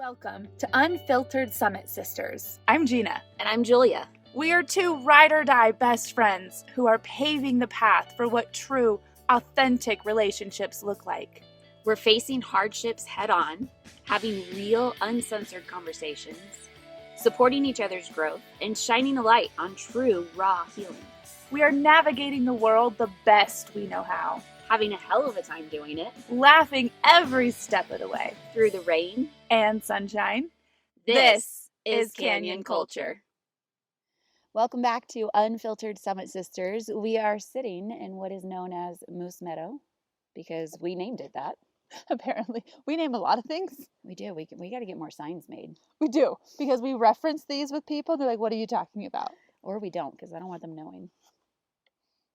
Welcome to Unfiltered Summit Sisters. I'm Gina. And I'm Julia. We are two ride-or-die best friends who are paving the path for what true, authentic relationships look like. We're facing hardships head-on, having real, uncensored conversations, supporting each other's growth, and shining a light on true, raw healing. We are navigating the world the best we know how, Having a hell of a time doing it, laughing every step of the way, through the rain and sunshine. This is Canyon Culture. Welcome back to Unfiltered Summit Sisters. We are sitting in what is known as Moose Meadow because we named it that. Apparently, we name a lot of things. We do. We got to get more signs made. We do, because we reference these with people. They're like, what are you talking about? Or we don't, because I don't want them knowing.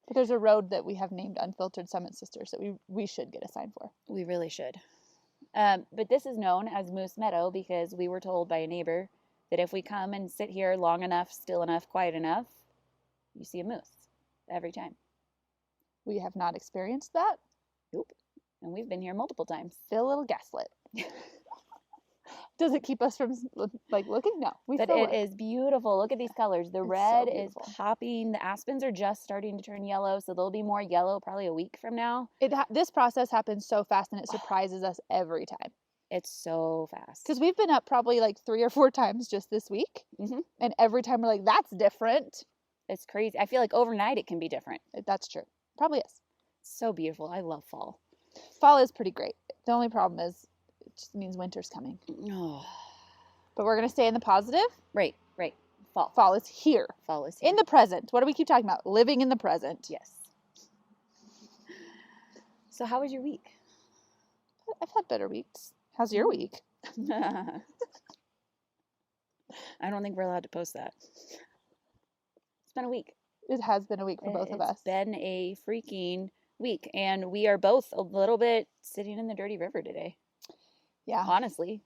But there's a road that we have named Unfiltered Summit Sisters that we should get a sign for. We really should. But this is known as Moose Meadow because we were told by a neighbor that if we come and sit here long enough, still enough, quiet enough, you see a moose every time. We have not experienced that. Nope. And we've been here multiple times. Feel a little gaslit. Does it keep us from looking? No. But it is beautiful. Look at these colors. The red is beautiful. popping. The aspens are just starting to turn yellow, so they'll be more yellow probably a week from now. This process happens so fast, and it surprises us every time. It's so fast. Because we've been up probably like 3 or 4 times just this week, and every time we're like, that's different. It's crazy. I feel like overnight it can be different. That's true. Probably is. So beautiful. I love fall. Fall is pretty great. The only problem is it just means winter's coming. Oh. But we're going to stay in the positive. Right. Fall. Fall is here. Fall is here. In the present. What do we keep talking about? Living in the present. Yes. So how was your week? I've had better weeks. How's your week? I don't think we're allowed to post that. It's been a week. It has been a week for both of us. It's been a freaking week. And we are both a little bit sitting in the dirty river today. Yeah. Honestly.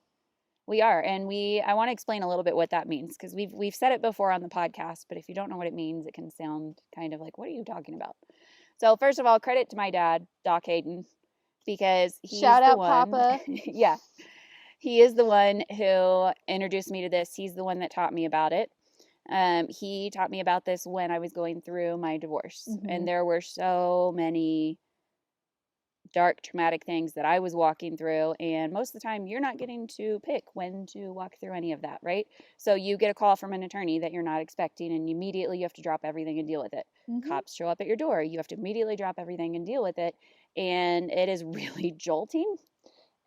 We are. And I want to explain a little bit what that means because we've said it before on the podcast, but if you don't know what it means, it can sound kind of like, what are you talking about? So first of all, credit to my dad, Doc Hayden, because he's Shout the out, one, Papa. Yeah. He is the one who introduced me to this. He's the one that taught me about it. He taught me about this when I was going through my divorce. And there were so many dark, traumatic things that I was walking through. And most of the time, you're not getting to pick when to walk through any of that, right? So you get a call from an attorney that you're not expecting, and immediately you have to drop everything and deal with it. Cops show up at your door. You have to immediately drop everything and deal with it. And it is really jolting.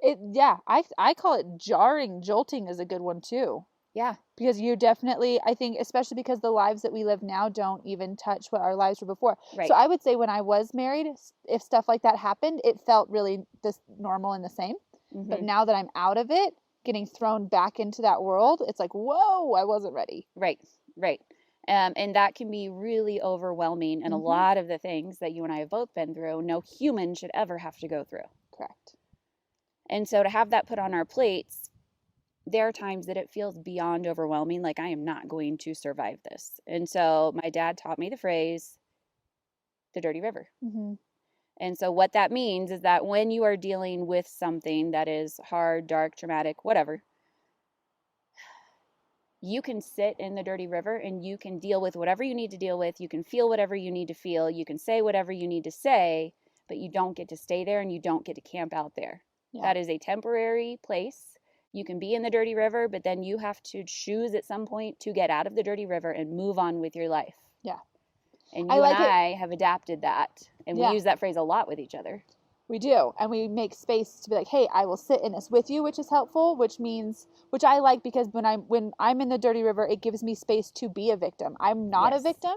I call it jarring. Jolting is a good one too. Yeah. Because you definitely, I think, especially because the lives that we live now don't even touch what our lives were before. Right. So I would say when I was married, if stuff like that happened, it felt really this normal and the same. But now that I'm out of it, getting thrown back into that world, it's like, whoa, I wasn't ready. Right. And that can be really overwhelming. And a lot of the things that you and I have both been through, no human should ever have to go through. Correct. And so to have that put on our plates, there are times that it feels beyond overwhelming, like I am not going to survive this. And so my dad taught me the phrase, the dirty river. And so what that means is that when you are dealing with something that is hard, dark, traumatic, whatever, you can sit in the dirty river and you can deal with whatever you need to deal with. You can feel whatever you need to feel. You can say whatever you need to say, but you don't get to stay there and you don't get to camp out there. Yeah. That is a temporary place. You can be in the dirty river, but then you have to choose at some point to get out of the dirty river and move on with your life. Yeah. And I have adapted that. And we use that phrase a lot with each other. We do. And we make space to be like, hey, I will sit in this with you, which is helpful, which I like because when I'm in the dirty river, it gives me space to be a victim. I'm not a victim,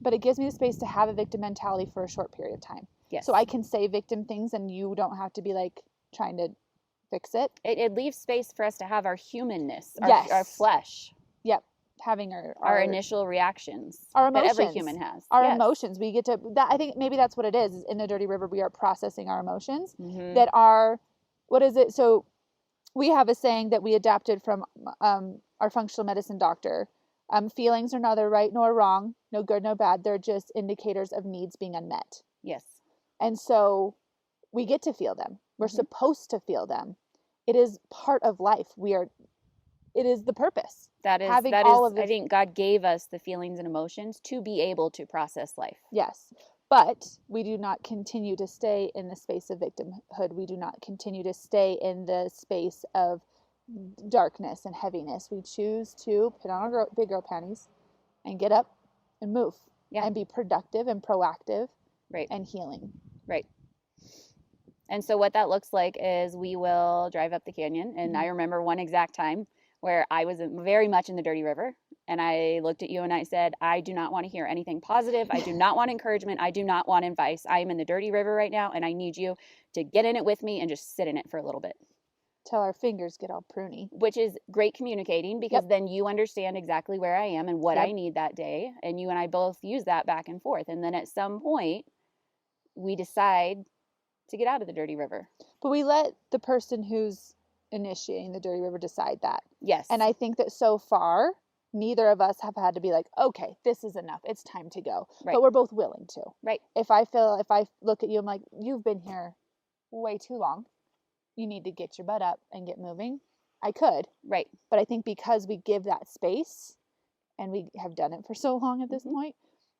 but it gives me the space to have a victim mentality for a short period of time. Yes. So I can say victim things and you don't have to be like trying to fix it. It leaves space for us to have our humanness, our flesh. Yep. Having our initial reactions, our emotions, that every human has. Our emotions. We get to that. I think maybe that's what it is in the dirty river. We are processing our emotions that are, what is it? So we have a saying that we adapted from our functional medicine doctor. Feelings are neither right nor wrong, no good, no bad. They're just indicators of needs being unmet. Yes. And so we get to feel them. We're supposed to feel them. it is part of life. It is the purpose. That is, having all of I this. think God gave us the feelings and emotions to be able to process life. Yes. But we do not continue to stay in the space of victimhood. We do not continue to stay in the space of darkness and heaviness. We choose to put on our big girl panties and get up and move. Yeah. And be productive and proactive. Right. And healing. Right. And so what that looks like is we will drive up the canyon. And I remember one exact time where I was very much in the Dirty River. And I looked at you and I said, I do not want to hear anything positive. I do not want encouragement. I do not want advice. I am in the Dirty River right now. And I need you to get in it with me and just sit in it for a little bit. Till our fingers get all pruny. Which is great communicating, because then you understand exactly where I am and what I need that day. And you and I both use that back and forth. And then at some point, we decide to get out of the Dirty River. But we let the person who's initiating the Dirty River decide that. Yes. And I think that so far, neither of us have had to be like, okay, this is enough. It's time to go. Right. But we're both willing to. Right. If I look at you, I'm like, you've been here way too long. You need to get your butt up and get moving. I could. Right. But I think because we give that space and we have done it for so long at this point,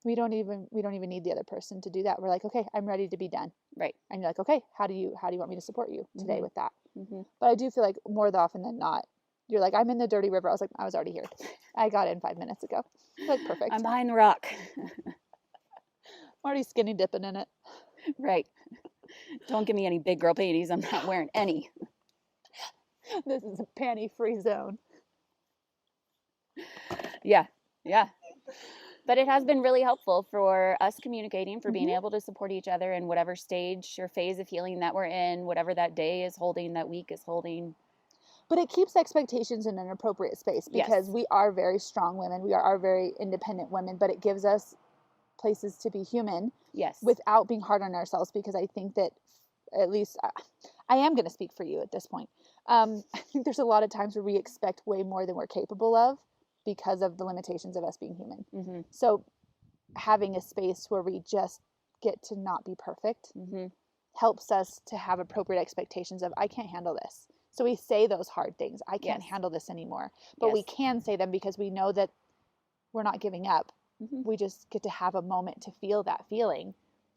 we don't even need the other person to do that. We're like, okay, I'm ready to be done. Right. And you're like, okay, how do you want me to support you today with that? Mm-hmm. But I do feel like more often than not, you're like, I'm in the Dirty River. I was like, I was already here. I got in 5 minutes ago. Like, perfect. I'm behind the rock. I'm already skinny dipping in it. Right. Don't give me any big girl panties. I'm not wearing any. This is a panty-free zone. Yeah. Yeah. But it has been really helpful for us communicating, for being able to support each other in whatever stage or phase of healing that we're in, whatever that day is holding, that week is holding. But it keeps expectations in an appropriate space, because we are very strong women. We are very independent women, but it gives us places to be human. Yes. Without being hard on ourselves, because I think that, at least I am going to speak for you at this point. I think there's a lot of times where we expect way more than we're capable of because of the limitations of us being human. Mm-hmm. So having a space where we just get to not be perfect helps us to have appropriate expectations of, I can't handle this. So we say those hard things. I can't handle this anymore. But we can say them because we know that we're not giving up. We just get to have a moment to feel that feeling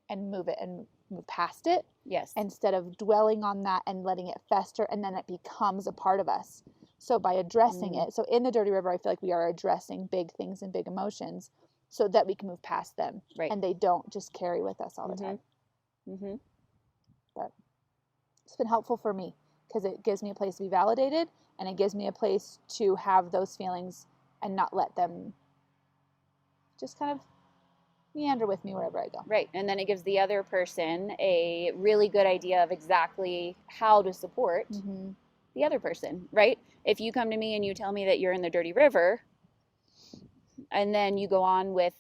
and move it and move past it. Yes. Instead of dwelling on that and letting it fester, and then it becomes a part of us. So by addressing it, so in the Dirty River, I feel like we are addressing big things and big emotions so that we can move past them. Right. And they don't just carry with us all the time. Mm-hmm. But it's been helpful for me because it gives me a place to be validated, and it gives me a place to have those feelings and not let them just kind of meander with me wherever I go. Right. And then it gives the other person a really good idea of exactly how to support the other person, right? If you come to me and you tell me that you're in the Dirty River, and then you go on with,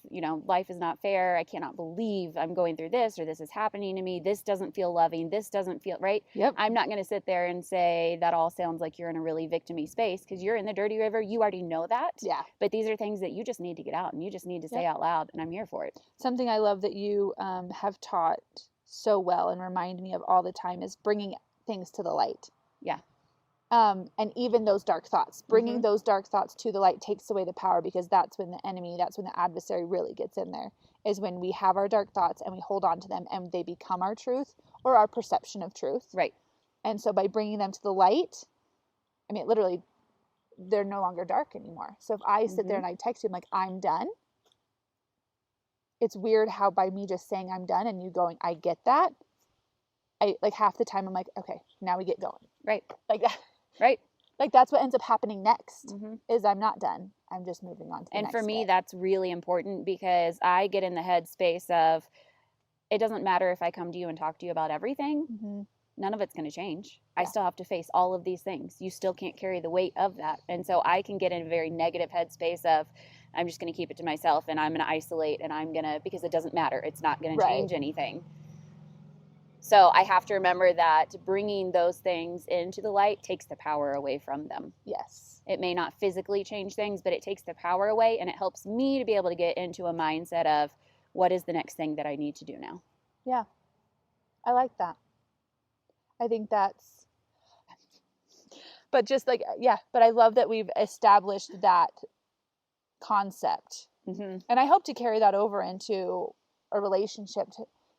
life is not fair. I cannot believe I'm going through this, or this is happening to me. This doesn't feel loving. This doesn't feel right. Yep. I'm not going to sit there and say that all sounds like you're in a really victim-y space, because you're in the Dirty River. You already know that. Yeah. But these are things that you just need to get out, and you just need to say out loud, and I'm here for it. Something I love that you have taught so well and remind me of all the time is bringing things to the light. Yeah. And even those dark thoughts, bringing those dark thoughts to the light takes away the power, because that's when the adversary really gets in there, is when we have our dark thoughts and we hold on to them and they become our truth or our perception of truth. Right. And so by bringing them to the light, I mean, literally, they're no longer dark anymore. So if I sit there and I text you, I'm like, I'm done. It's weird how by me just saying I'm done and you going, I get that. I like half the time I'm like, okay, now we get going. Right. Like that. Right. Like that's what ends up happening next is I'm not done. I'm just moving on to the and next for me, bit. that's really important, because I get in the headspace of, it doesn't matter if I come to you and talk to you about everything. None of it's going to change. I still have to face all of these things. You still can't carry the weight of that. And so I can get in a very negative headspace of, I'm just going to keep it to myself and I'm going to isolate and I'm going to, because it doesn't matter. It's not going to change anything. So I have to remember that bringing those things into the light takes the power away from them. Yes. It may not physically change things, but it takes the power away, and it helps me to be able to get into a mindset of, what is the next thing that I need to do now? Yeah. I like that. I think that's But just like, yeah, but I love that we've established that concept. Mm-hmm. And I hope to carry that over into a relationship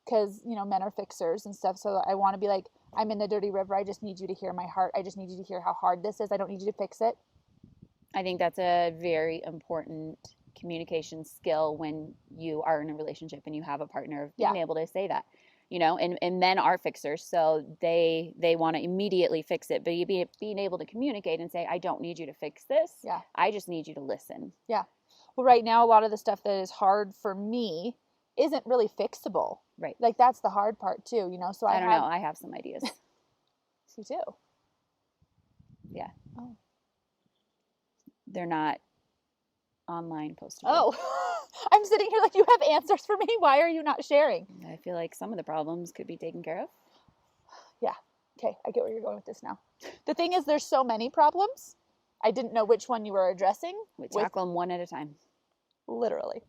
because, you know, men are fixers and stuff. So I want to be like, I'm in the dirty river. I just need you to hear my heart. I just need you to hear how hard this is. I don't need you to fix it. I think that's a very important communication skill when you are in a relationship and you have a partner, of being able to say that, you know, and men are fixers, so they want to immediately fix it, but being able to communicate and say, I don't need you to fix this. Yeah. I just need you to listen. Yeah. Well, right now, a lot of the stuff that is hard for me isn't really fixable. Right. Like that's the hard part too, you know? So I don't know. I have some ideas. You too. Yeah. Oh. They're not online postable. Oh, I'm sitting here like you have answers for me. Why are you not sharing? I feel like some of the problems could be taken care of. Yeah. Okay. I get where you're going with this now. The thing is, there's so many problems. I didn't know which one you were addressing. We tackle them one at a time. Literally.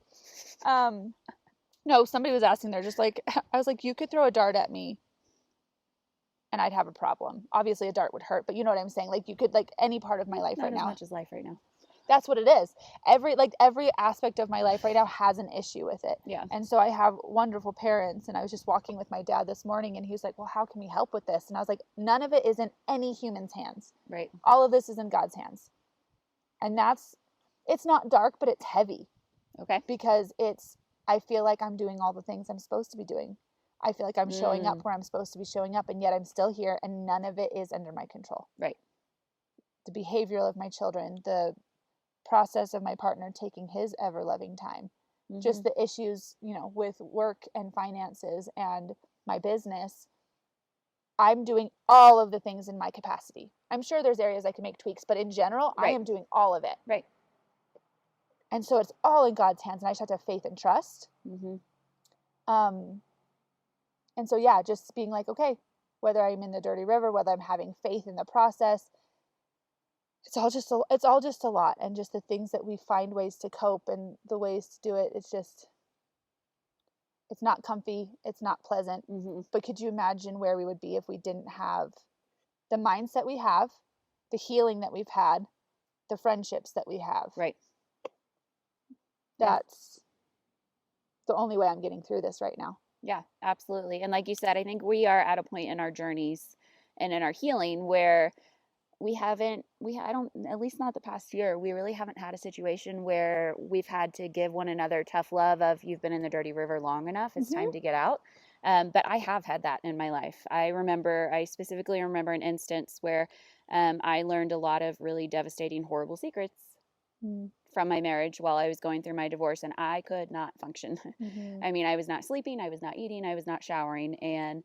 No, somebody was asking, they're just like, I was like, you could throw a dart at me and I'd have a problem. Obviously a dart would hurt, but you know what I'm saying? Like you could, like any part of my life Not right as now. much as life right now. That's what it is. Every aspect of my life right now has an issue with it. Yeah. And so I have wonderful parents, and I was just walking with my dad this morning and he was like, well, how can we help with this? And I was like, none of it is in any human's hands. Right. All of this is in God's hands. And it's not dark, but it's heavy. Okay. Because I feel like I'm doing all the things I'm supposed to be doing. I feel like I'm showing up where I'm supposed to be showing up, and yet I'm still here, and none of it is under my control. Right. The behavioral of my children, the process of my partner taking his ever-loving time, just the issues, you know, with work and finances and my business. I'm doing all of the things in my capacity. I'm sure there's areas I can make tweaks, but in general, I am doing all of it. Right. And so it's all in God's hands, and I just have to have faith and trust. And so, yeah, just being like, okay, whether I'm in the dirty river, whether I'm having faith in the process, it's all just a lot. And just the things that we find ways to cope and the ways to do it, it's not comfy. It's not pleasant. But could you imagine where we would be if we didn't have the mindset we have, the healing that we've had, the friendships that we have? Right. That's the only way I'm getting through this right now. Yeah, absolutely. And like you said, I think we are at a point in our journeys and in our healing where at least not the past year, we really haven't had a situation where we've had to give one another tough love of, you've been in the dirty river long enough, it's time to get out. But I have had that in my life. I specifically remember an instance where I learned a lot of really devastating, horrible secrets from my marriage while I was going through my divorce, and I could not function. I mean, I was not sleeping, I was not eating, I was not showering. And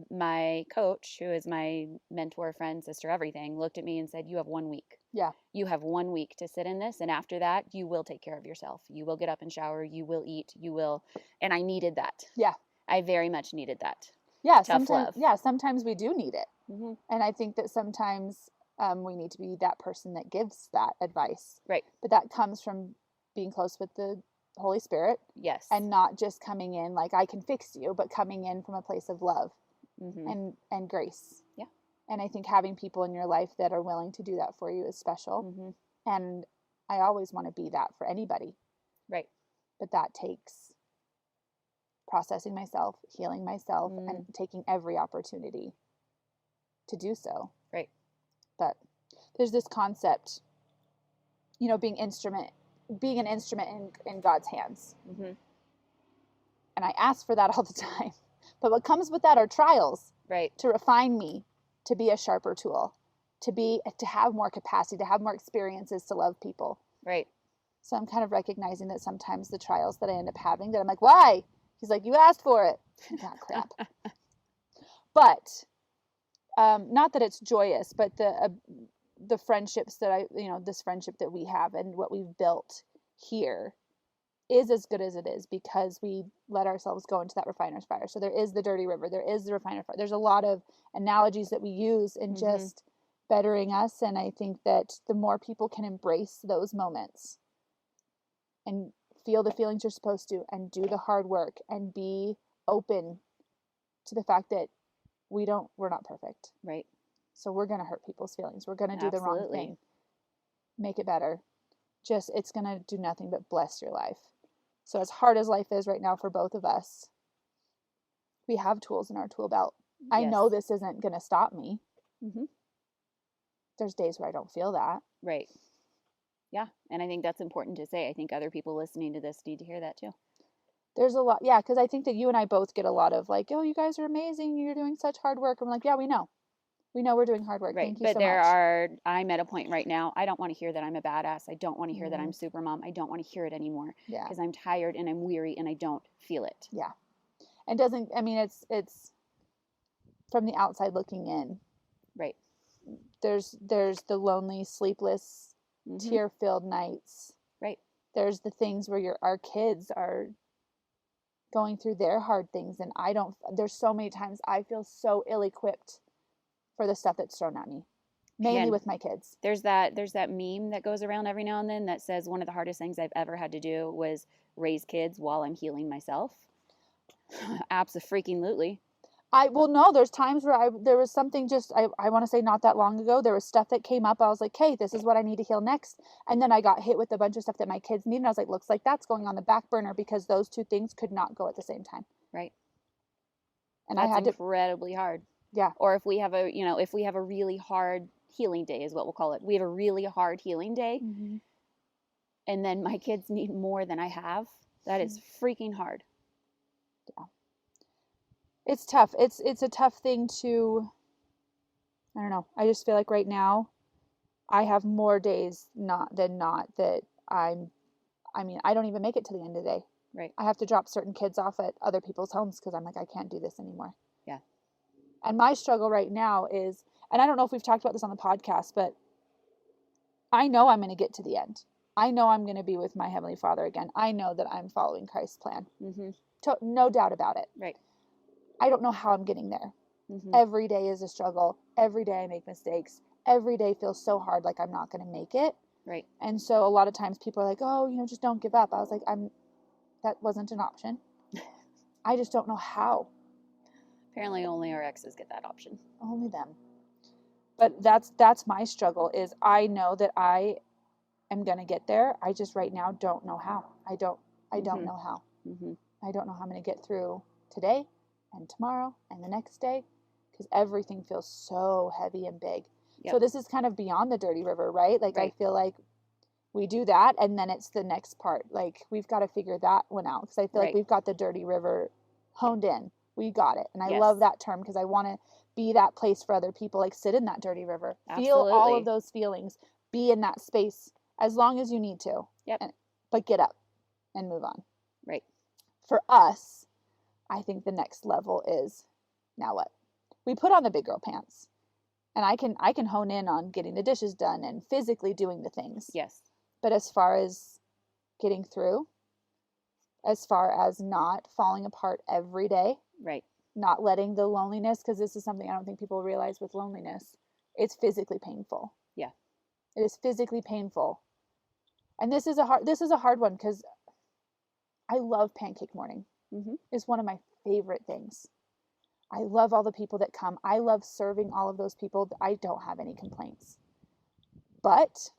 my coach, who is my mentor, friend, sister, everything, looked at me and said, you have 1 week. Yeah. You have 1 week to sit in this. And after that, you will take care of yourself. You will get up and shower. You will eat. You will. And I needed that. Yeah. I very much needed that. Yeah. Tough love. Yeah. Sometimes we do need it. And I think that sometimes we need to be that person that gives that advice. Right. But that comes from being close with the Holy Spirit. Yes. And not just coming in like I can fix you, but coming in from a place of love and grace. Yeah. And I think having people in your life that are willing to do that for you is special. And I always want to be that for anybody. Right. But that takes processing myself, healing myself, and taking every opportunity to do so. Right. But there's this concept, you know, being an instrument in God's hands. And I ask for that all the time. But what comes with that are trials. Right. To refine me, to be a sharper tool, to have more capacity, to have more experiences to love people. Right. So I'm kind of recognizing that sometimes the trials that I end up having, that I'm like, why? He's like, you asked for it. God, crap. But not that it's joyous, but the friendships that this friendship that we have and what we've built here is as good as it is because we let ourselves go into that refiner's fire. So there is the dirty river, there is the refiner's fire. There's a lot of analogies that we use in just bettering us. And I think that the more people can embrace those moments and feel the feelings you're supposed to and do the hard work and be open to the fact that we're not perfect. Right. So we're going to hurt people's feelings. We're going to do the wrong Absolutely. thing. Make it better. Just, it's going to do nothing but bless your life. So as hard as life is right now for both of us, we have tools in our tool belt. I know Yes. this isn't going to stop me. Mm-hmm. There's days where I don't feel that. Right. Yeah. And I think that's important to say. I think other people listening to this need to hear that too. There's a lot. Yeah. Because I think that you and I both get a lot of like, oh, you guys are amazing. You're doing such hard work. I'm like, yeah, we know. We know we're doing hard work. Right. Thank you But so there much. I'm at a point right now, I don't want to hear that I'm a badass. I don't want to hear that I'm super mom. I don't want to hear it anymore Yeah. because I'm tired and I'm weary and I don't feel it. Yeah. And doesn't, I mean, it's from the outside looking in. Right. There's the lonely, sleepless, Mhm. tear-filled nights. Right. There's the things where our kids are going through their hard things, and there's so many times I feel so ill-equipped for the stuff that's thrown at me, mainly Man. with my kids. There's that meme that goes around every now and then that says one of the hardest things I've ever had to do was raise kids while I'm healing myself. Abso-freaking-lutely. No, there's times where there was something just, I want to say not that long ago, there was stuff that came up. I was like, hey, this is what I need to heal next. And then I got hit with a bunch of stuff that my kids need. And I was like, looks like that's going on the back burner because those two things could not go at the same time. Right. And That's I had to, incredibly hard. yeah. Or if we have a really hard healing day is what we'll call it. We have a really hard healing day Mm-hmm. and then my kids need more than I have. That is freaking hard. Yeah. It's tough. It's a tough thing to, I don't know. I just feel like right now I have more days than not that I don't even make it to the end of the day. Right. I have to drop certain kids off at other people's homes because I'm like, I can't do this anymore. Yeah. And my struggle right now is, and I don't know if we've talked about this on the podcast, but I know I'm going to get to the end. I know I'm going to be with my Heavenly Father again. I know that I'm following Christ's plan. Mm-hmm. No doubt about it. Right. I don't know how I'm getting there. Mm-hmm. Every day is a struggle. Every day I make mistakes. Every day feels so hard, like I'm not going to make it. Right. And so a lot of times people are like, oh, just don't give up. I was like, that wasn't an option. I just don't know how. Apparently only our exes get that option. Only them. But that's my struggle is I know that I am going to get there. I just right now don't know how. I don't know how. Mm-hmm. I don't know how I'm going to get through today and tomorrow and the next day because everything feels so heavy and big. Yep. So this is kind of beyond the dirty river, right? Like Right. I feel like we do that and then it's the next part. Like we've got to figure that one out because I feel like Right. we've got the dirty river honed in. We got it. And I Yes. love that term because I want to be that place for other people. Like sit in that dirty river. Feel all Absolutely. of those feelings. Be in that space as long as you need to. Yep. But get up and move on. Right. For us, I think the next level is now what? We put on the big girl pants. And I can hone in on getting the dishes done and physically doing the things. Yes. But as far as getting through, as far as not falling apart every day, Right. not letting the loneliness, because this is something I don't think people realize with loneliness, it's physically painful. Yeah. It is physically painful. And this is a hard one because I love pancake morning. Mm-hmm. It's one of my favorite things. I love all the people that come. I love serving all of those people. I don't have any complaints. But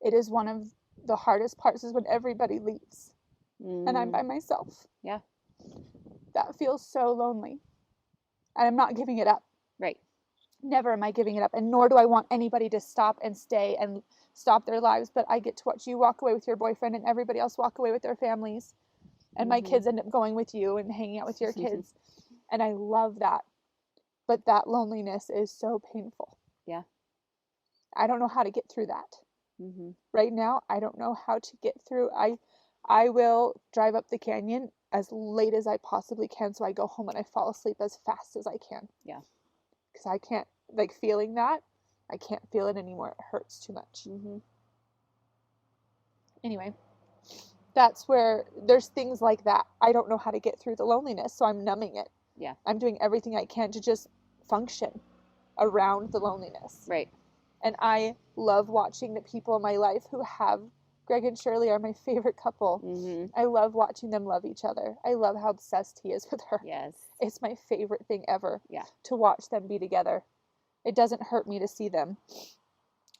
it is one of the hardest parts is when everybody leaves and I'm by myself. Yeah. That feels so lonely. And I'm not giving it up. Right. Never am I giving it up. And nor do I want anybody to stop and stay and stop their lives. But I get to watch you walk away with your boyfriend and everybody else walk away with their families. And my kids end up going with you and hanging out with your kids. And I love that. But that loneliness is so painful. Yeah. I don't know how to get through that. Mm-hmm. Right now, I don't know how to get through. I will drive up the canyon as late as I possibly can so I go home and I fall asleep as fast as I can. Yeah. Because I can't, like, feeling that, I can't feel it anymore. It hurts too much. Mm-hmm. Anyway, that's where there's things like that. I don't know how to get through the loneliness, so I'm numbing it. Yeah. I'm doing everything I can to just function around the loneliness. Right. And I love watching the people in my life who have, Greg and Shirley are my favorite couple. Mm-hmm. I love watching them love each other. I love how obsessed he is with her. Yes. It's my favorite thing ever. Yeah. To watch them be together. It doesn't hurt me to see them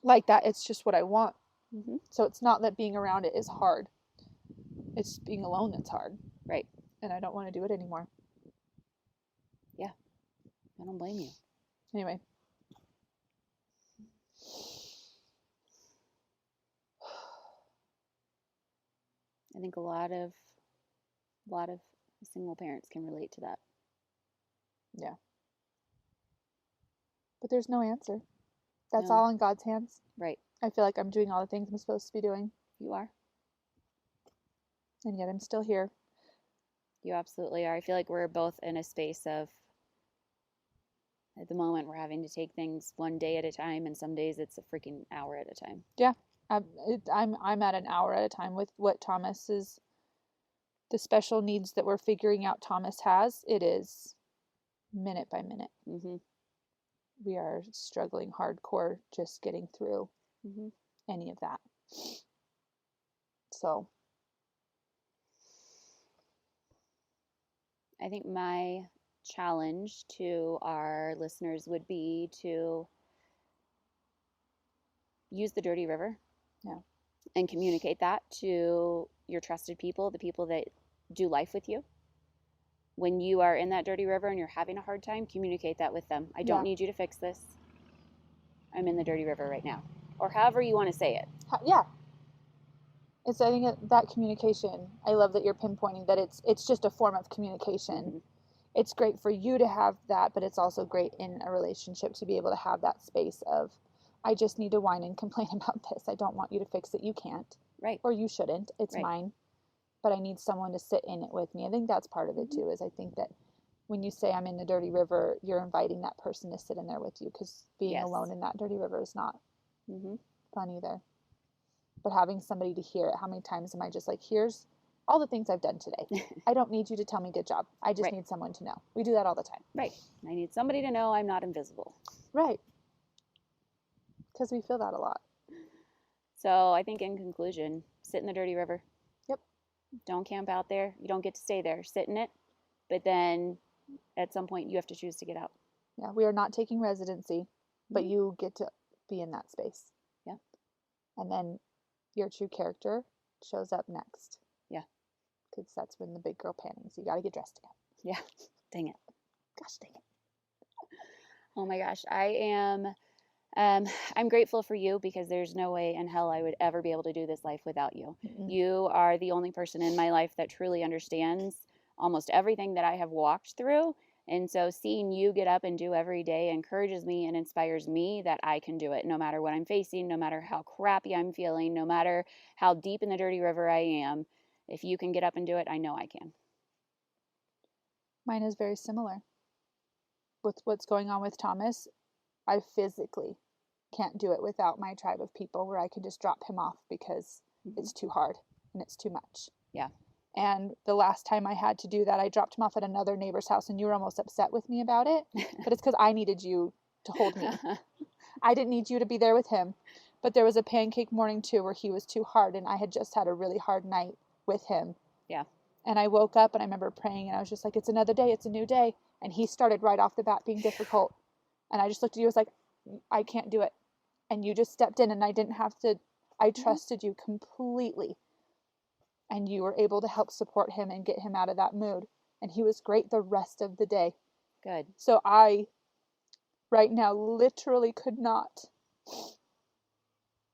like that. It's just what I want. Mm-hmm. So it's not that being around it is hard. It's being alone that's hard. Right. And I don't want to do it anymore. Yeah. I don't blame you. Anyway. I think a lot of single parents can relate to that. Yeah. But there's no answer. That's No. all in God's hands. Right. I feel like I'm doing all the things I'm supposed to be doing. You are. And yet I'm still here. You absolutely are. I feel like we're both in a space of, at the moment, we're having to take things one day at a time, and some days it's a freaking hour at a time. Yeah. I'm at an hour at a time with what Thomas is, the special needs that we're figuring out Thomas has. It is minute by minute. Mm-hmm. We are struggling hardcore just getting through Mm-hmm. any of that. So I think my challenge to our listeners would be to use the Dirty River. Yeah. And communicate that to your trusted people, the people that do life with you. When you are in that dirty river and you're having a hard time, communicate that with them. I don't need you to fix this. I'm in the dirty river right now. Or however you want to say it. Yeah. I think that communication, I love that you're pinpointing that it's just a form of communication. Mm-hmm. It's great for you to have that, but it's also great in a relationship to be able to have that space of, I just need to whine and complain about this. I don't want you to fix it. You can't. Right. Or you shouldn't. It's right. mine. But I need someone to sit in it with me. I think that's part of it too, is I think that when you say I'm in the dirty river, you're inviting that person to sit in there with you, because being yes. alone in that dirty river is not mm-hmm. fun either. But having somebody to hear it, how many times am I just like, here's all the things I've done today. I don't need you to tell me good job. I just right. need someone to know. We do that all the time. Right. I need somebody to know I'm not invisible. Right. Because we feel that a lot. So I think in conclusion, sit in the dirty river. Yep. Don't camp out there. You don't get to stay there. Sit in it. But then at some point you have to choose to get out. Yeah, we are not taking residency, but you get to be in that space. Yeah. And then your true character shows up next. Yeah. Because that's when the big girl panics. You got to get dressed again. Yeah. Dang it. Gosh dang it. Oh my gosh. I'm grateful for you, because there's no way in hell I would ever be able to do this life without you. Mm-mm. You are the only person in my life that truly understands almost everything that I have walked through. And so seeing you get up and do every day encourages me and inspires me that I can do it, no matter what I'm facing, no matter how crappy I'm feeling, no matter how deep in the dirty river I am. If you can get up and do it, I know I can. Mine is very similar. With what's going on with Thomas, I physically can't do it without my tribe of people where I can just drop him off because it's too hard and it's too much. Yeah. And the last time I had to do that, I dropped him off at another neighbor's house, and you were almost upset with me about it. But it's because I needed you to hold me. I didn't need you to be there with him. But there was a pancake morning too where he was too hard, and I had just had a really hard night with him. Yeah. And I woke up and I remember praying, and I was just like, it's another day, it's a new day. And he started right off the bat being difficult. And I just looked at you, I was like, I can't do it. And you just stepped in, and I didn't have to, I trusted you completely. And you were able to help support him and get him out of that mood. And he was great the rest of the day. Good. So I, right now, literally could not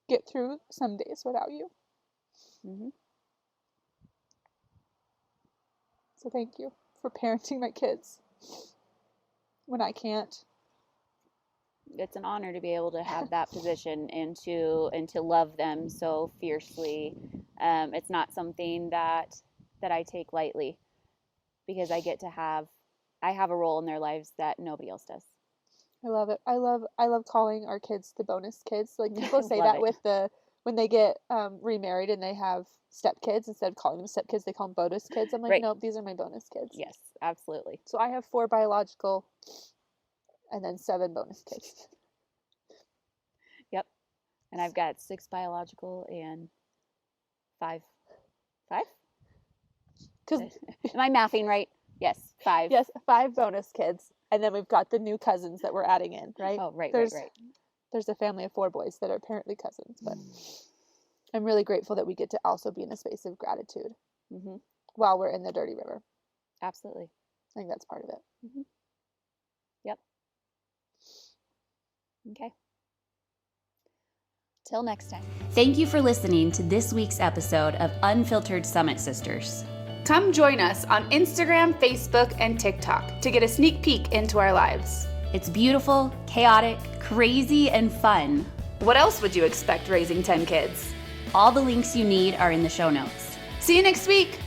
get through some days without you. Mm-hmm. So thank you for parenting my kids when I can't. It's an honor to be able to have that position and to love them so fiercely. It's not something that I take lightly, because I have a role in their lives that nobody else does. I love it. I love calling our kids the bonus kids. Like, people say Love that it. with when they get remarried and they have stepkids, instead of calling them stepkids, they call them bonus kids. I'm like, Right. nope, these are my bonus kids. Yes, absolutely. So I have 4 biological and then 7 bonus kids. Yep. And I've got 6 biological and 5. 5? Because Am I mathing right? Yes, 5. yes, 5 bonus kids. And then we've got the new cousins that we're adding in, right? Oh, right. There's a family of 4 boys that are apparently cousins, but I'm really grateful that we get to also be in a space of gratitude while we're in the Dirty River. Absolutely. I think that's part of it. Yep. Okay. Till next time. Thank you for listening to this week's episode of Unfiltered Summit Sisters. Come join us on Instagram, Facebook, and TikTok to get a sneak peek into our lives. It's beautiful, chaotic, crazy, and fun. What else would you expect raising 10 kids? All the links you need are in the show notes. See you next week.